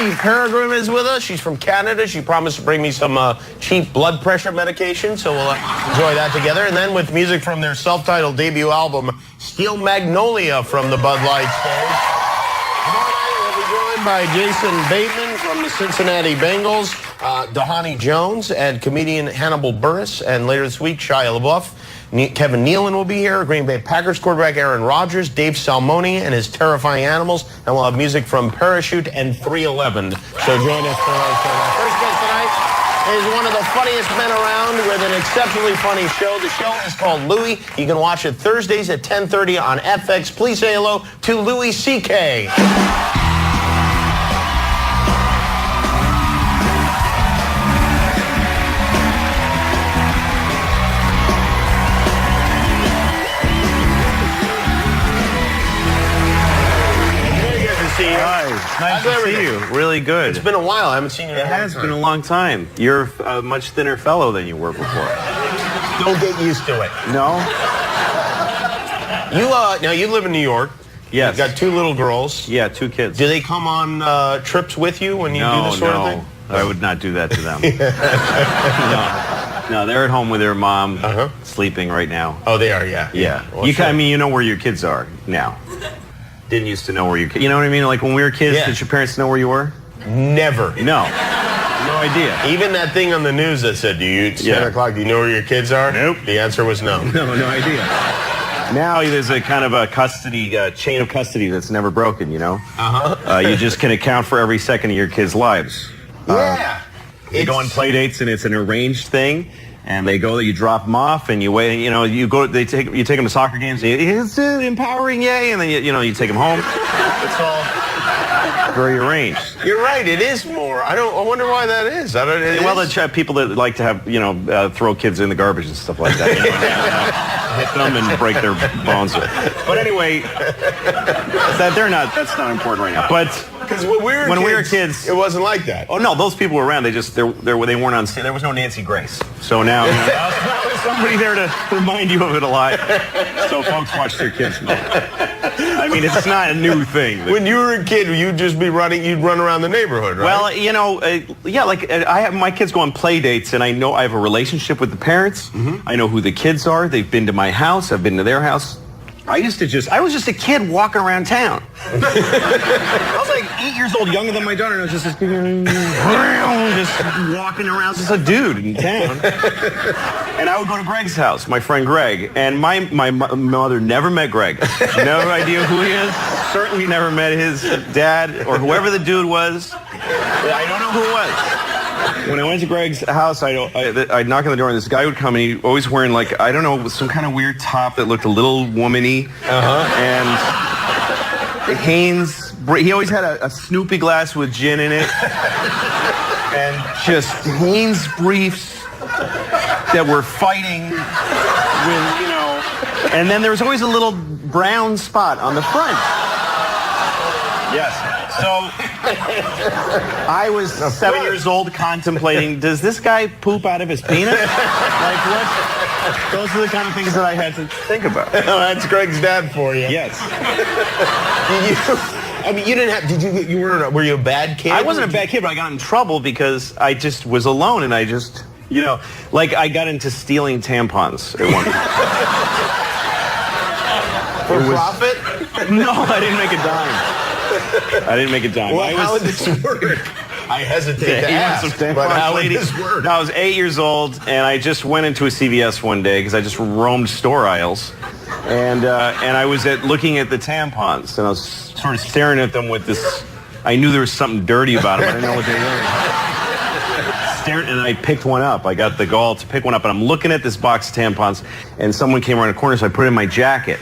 Tracy Peregrine is with us. She's from Canada. She promised to bring me some cheap blood pressure medication, so we'll enjoy that together. And then with music from their self-titled debut album, Steel Magnolia from the Bud Light stage. We'll be joined by Jason Bateman from the Cincinnati Bengals, Dahani Jones, and comedian Hannibal Buress. And later this week, Shia LaBeouf. Kevin Nealon will be here, Green Bay Packers quarterback Aaron Rodgers, Dave Salmoni and his Terrifying Animals, and we'll have music from Parachute and 311. So join us for our show. Our first guest tonight is one of the funniest men around with an exceptionally funny show. The show is called Louie. You can watch it Thursdays at 10:30 on FX. Please say hello to Louis C.K. Nice to see you. Really good. It's been a while. I haven't seen you in a long time. It has been a long time. You're a much thinner fellow than you were before. Don't get used to it. No? Now you live in New York. Yes. You've got 2 little girls. Yeah, 2 kids. Do they come on trips with you when you do this sort of thing? I would not do that to them. No, they're at home with their mom, sleeping right now. Oh, they are, yeah. Yeah. Well, I mean, you know where your kids are now. Didn't used to know where you know what I mean? Like when we were kids, did your parents know where you were? Never. No idea. Even that thing on the news that said, it's 10 o'clock, do you know where your kids are? Nope. The answer was no. No idea. Now there's a kind of a custody, chain of custody that's never broken, you know? You just can account for every second of your kids' lives. Yeah. They go on play dates and it's an arranged thing. And they go, you drop them off, and you wait. You know, you take them to soccer games. And it's empowering, yay! And then you take them home. It's all very arranged. You're right. It is more. I wonder why that is. The people that like to have throw kids in the garbage and stuff like that. Hit them and break their bones. But anyway, that's not important right now. But. Because when we were kids, it wasn't like that. Oh no, those people were around. They weren't on stage. There was no Nancy Grace. So now there's somebody there to remind you of it a lot. So folks watch their kids more. I mean, it's not a new thing. When you were a kid, you'd just be running. You'd run around the neighborhood, right? Well, my kids go on play dates, and I know I have a relationship with the parents. I know who the kids are. They've been to my house. I've been to their house. I was just a kid walking around town. I was like 8 years old, younger than my daughter, and I was just walking around, just a dude in town. And I would go to Greg's house, my friend Greg, and my mother never met Greg. No idea who he is. Certainly never met his dad or whoever the dude was. I don't know who it was. When I went to Greg's house, I'd knock on the door, and this guy would come, and he always wearing, like, I don't know, some kind of weird top that looked a little womany. And Hanes, he always had a Snoopy glass with gin in it. And just Hanes briefs that were fighting with, and then there was always a little brown spot on the front. Yes. So I was 7 years old contemplating, does this guy poop out of his penis? Like what? Those are the kind of things that I had to think about. That's Greg's dad for you. Yes. You didn't have, were you a bad kid? I wasn't a bad kid, but I got in trouble because I just was alone and I just, I got into stealing tampons at one point. For profit? No, I didn't make a dime. Well, how would this work? I hesitate to ask, but how would this work? I was 8 years old, and I just went into a CVS one day because I just roamed store aisles, and I was looking at the tampons, and I was sort of staring at them with this. I knew there was something dirty about them. I didn't know what they were. And I picked one up. I got the gall to pick one up, and I'm looking at this box of tampons, and someone came around the corner, so I put it in my jacket,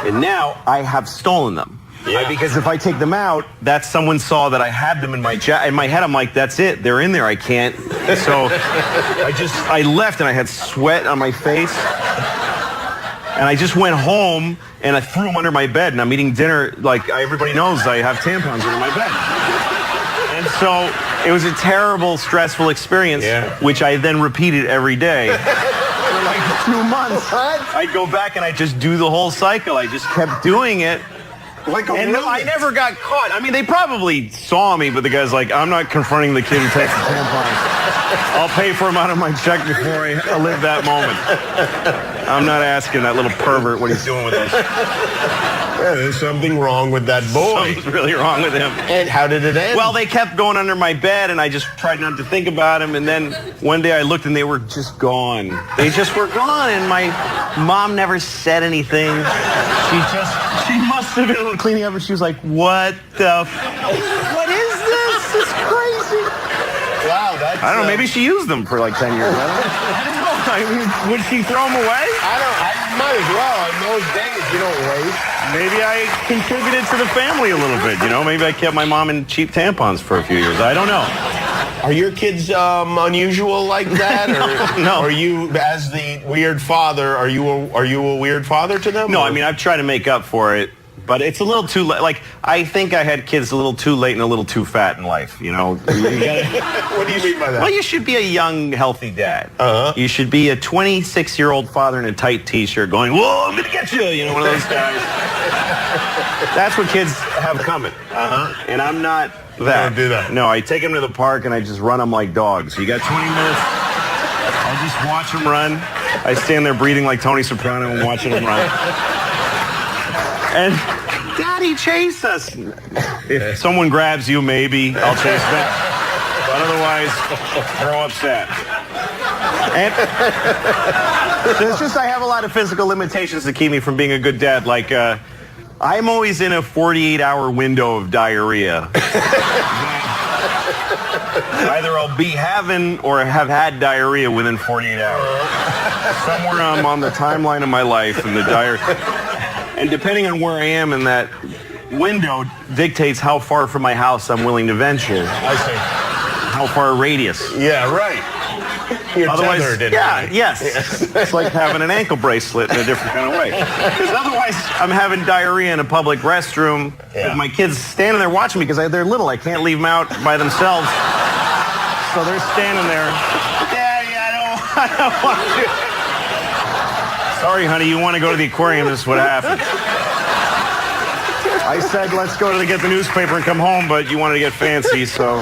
and now I have stolen them. Yeah. Because if I take them out, someone saw that I had them in my jacket. In my head, I'm like, that's it. They're in there. I can't. So I left, and I had sweat on my face. And I just went home, and I threw them under my bed, and I'm eating dinner. Like everybody knows, I have tampons under my bed. And so it was a terrible, stressful experience, which I then repeated every day. For like 2 months. What? I'd go back, and I'd just do the whole cycle. I just kept doing it. Like a And no, I rodent. never got caught. I mean, they probably saw me, but the guy's like, I'm not confronting the kid who takes the tampons. I'll pay for him out of my check before I live that moment. I'm not asking that little pervert what he's doing with us. Yeah, there's something wrong with that boy. Something's really wrong with him. And how did it end? Well, they kept going under my bed, and I just tried not to think about him. And then one day I looked, and they were just gone. They just were gone, and my mom never said anything. She must have been cleaning up, and she was like, what what is this? It's crazy. Wow, that's... I don't know, maybe she used them for like 10 years. I don't know. I mean, would she throw them away? I might as well. In those days, you don't waste. Maybe I contributed to the family a little bit, you know? Maybe I kept my mom in cheap tampons for a few years. I don't know. Are your kids unusual like that? Or No. Are you, as the weird father, are you a weird father to them? No, or? I mean, I've tried to make up for it, but it's a little too late. Like, I think I had kids a little too late and a little too fat in life, you know? What do you mean by that? Well, you should be a young, healthy dad. Uh-huh. You should be a 26-year-old father in a tight T-shirt going, whoa, I'm going to get you, you know, one of those guys. That's what kids have coming. Uh-huh. And I'm not that. Don't do that. No, I take them to the park and I just run them like dogs. You got 20 minutes, I'll just watch them run. I stand there breathing like Tony Soprano and watching them run. And Daddy, chase us. If someone grabs you, maybe I'll chase back. But otherwise, grow up sad. And it's just I have a lot of physical limitations that keep me from being a good dad. Like, I'm always in a 48-hour window of diarrhea. Either I'll be having or have had diarrhea within 48 hours. Somewhere I'm on the timeline of my life and the diarrhea. And depending on where I am in that window dictates how far from my house I'm willing to venture. I see. How far a radius. Yeah, right. You're Otherwise, tethered. yes. It's like having an ankle bracelet in a different kind of way. Because otherwise, I'm having diarrhea in a public restroom with my kids standing there watching me because they're little. I can't leave them out by themselves. So they're standing there. Daddy, I don't want to. Sorry, honey, you want to go to the aquarium. This is what happened. I said, let's go to get the newspaper and come home, but you wanted to get fancy, so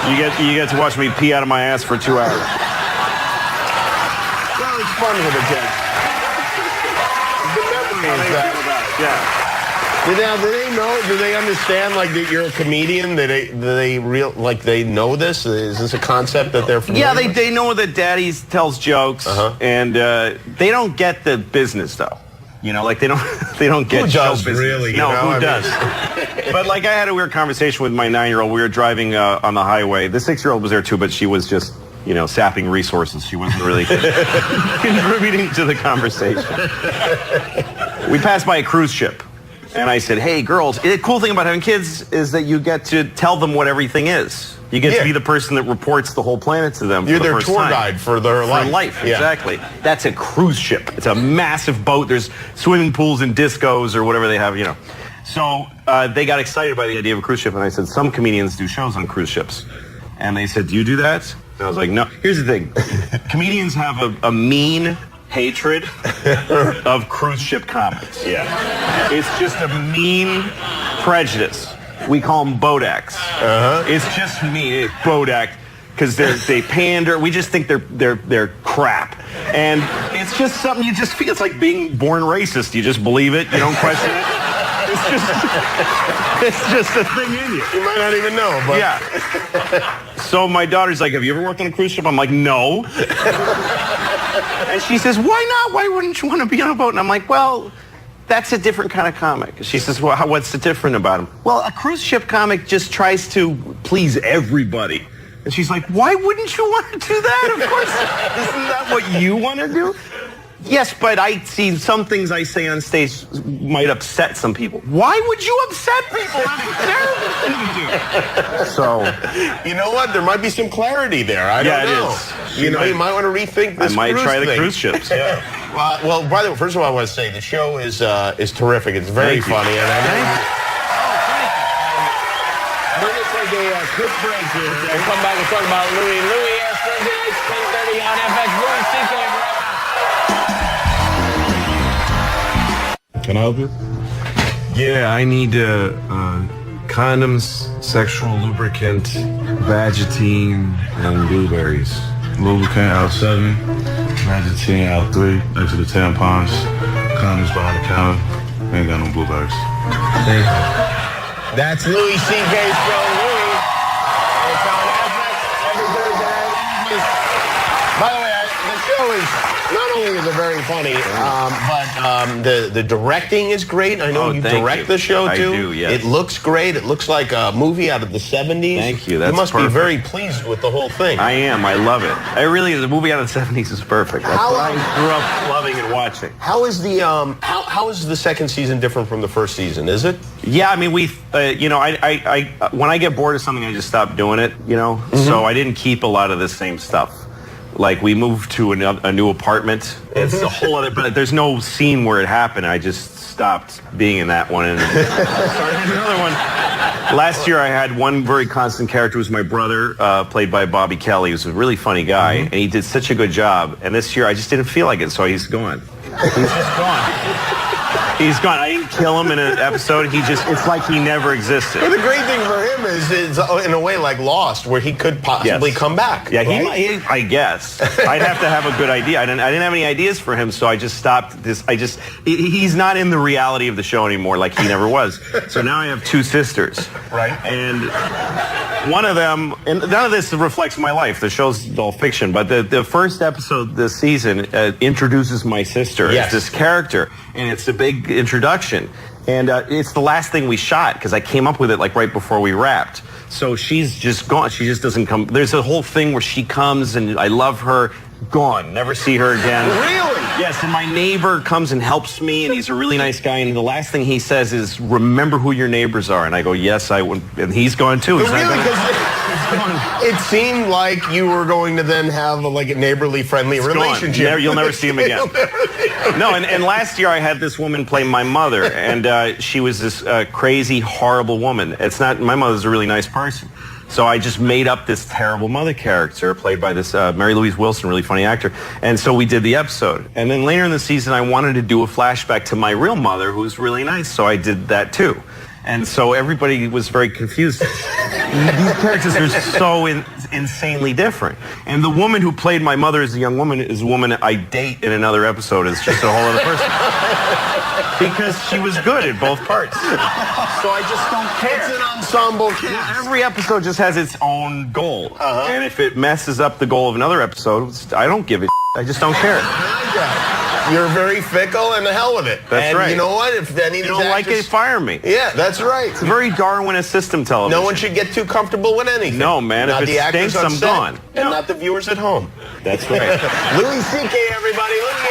you get to watch me pee out of my ass for 2 hours. Well, it's fun with the kids. The memory is that. Yeah. Do they understand, like, that you're a comedian? Do they know this? Is this a concept that they're familiar with? They know that Daddy tells jokes, and they don't get the business though. You know, like they don't get Who show does, business. really? No, You know? who does? But like I had a weird conversation with my 9-year-old. We were driving on the highway. The 6-year-old was there too, but she was just, you know, sapping resources. She wasn't really contributing to the conversation. We passed by a cruise ship. And I said, hey, girls, the cool thing about having kids is that you get to tell them what everything is. You get to be the person that reports the whole planet to them. You're for the their first tour time. guide for their life. For life, Yeah. exactly. That's a cruise ship. It's a massive boat. There's swimming pools and discos or whatever they have, you know. So they got excited by the idea of a cruise ship. And I said, some comedians do shows on cruise ships. And they said, do you do that? And I was like, no. Here's the thing. Comedians have a mean hatred of cruise ship comics. Yeah. It's just a mean prejudice. We call them boat acts. It's just mean, boat act, because they pander. We just think they're crap, and it's just something you just feel. It's like being born racist. You just believe it. You don't question it. It's just a thing in you. You might not even know, but... Yeah. So my daughter's like, have you ever worked on a cruise ship? I'm like, no. And she says, why not? Why wouldn't you want to be on a boat? And I'm like, well, that's a different kind of comic. She says, well, what's the different about him? Well, a cruise ship comic just tries to please everybody. And she's like, why wouldn't you want to do that? Of course, isn't that what you want to do? Yes, but I see some things I say on stage might upset some people. Why would you upset people? That's a terrible thing to do. So, You know what? There might be some clarity there. I don't know. It is. You know, you might want to rethink this. I might cruise try the thing. cruise ships. Yeah. Well, by the way, first of all, I want to say the show is terrific. It's very Thank you. funny, and I know. We're going to take a quick break here. We'll come back and talk about Louis. Louis Astros, 10:30 on FX. Louis C.K. right now. Can I help you? Yeah, I need condoms, sexual lubricant, Vagittine, and blueberries. Lubricant out 7, Vagittine out 3, next to the tampons, condoms behind the counter. Ain't got no blueberries. Thank you. That's Louis C.K.'s show, Louis. It's on FX every Thursday. By the way, the show is, not only is it very funny, but the directing is great. I know you direct the show, too. I do, yes. It looks great. It looks like a movie out of the 70s. Thank you. That's You must perfect. be very pleased with the whole thing. I am. I love it. I really, the movie out of the 70s is perfect. That's what I grew up loving and watching. How is the how is the second season different from the first season? Is it? Yeah, I mean, you know, I when I get bored of something, I just stop doing it, you know? So I didn't keep a lot of the same stuff. Like, we moved to a new apartment. It's a whole other, but there's no scene where it happened. I just stopped being in that one and started another one. Last year, I had one very constant character, who was my brother, played by Bobby Kelly. He was a really funny guy, and he did such a good job. And this year, I just didn't feel like it, so he's gone. He's just gone. He's gone. I didn't kill him in an episode. It's like he never existed. But the great thing for him is in a way like Lost, where he could possibly come back. Yeah, right? I guess. I'd have to have a good idea. I didn't have any ideas for him, so I just stopped this. He's not in the reality of the show anymore like he never was. So now I have 2 sisters. Right. And one of them, and none of this reflects my life. The show's all fiction, but the first episode this season introduces my sister as this character, and it's a big introduction. And it's the last thing we shot because I came up with it like right before we wrapped. So she's just gone. She just doesn't come. There's a whole thing where she comes and I love her. Gone. Never see her again. Really? Yes, and my neighbor comes and helps me, and he's a really nice guy, and the last thing he says is, remember who your neighbors are. And I go, yes, I would. And he's gone, too. But really? Because it seemed like you were going to then have a neighborly, friendly relationship. You'll never see him again. No, and last year I had this woman play my mother, and she was this crazy, horrible woman. My mother's a really nice person. So I just made up this terrible mother character played by this Mary Louise Wilson, really funny actor. And so we did the episode. And then later in the season, I wanted to do a flashback to my real mother, who was really nice. So I did that too. And so everybody was very confused. These characters are so insanely different. And the woman who played my mother as a young woman is a woman I date in another episode. It's just a whole other person. Because she was good at both parts. So I just don't care. It's an ensemble cast. Every episode just has its own goal. And if it messes up the goal of another episode, I don't give a I just don't care. You're very fickle, and the hell with it. That's right. You know what? If any of you don't like it, fire me. Yeah, that's right. It's very Darwinist system television. No one should get too comfortable with anything. No, man. Not if it the actors stinks, on I'm set, gone. and not the viewers at home. That's right. Louis C.K., everybody. Louis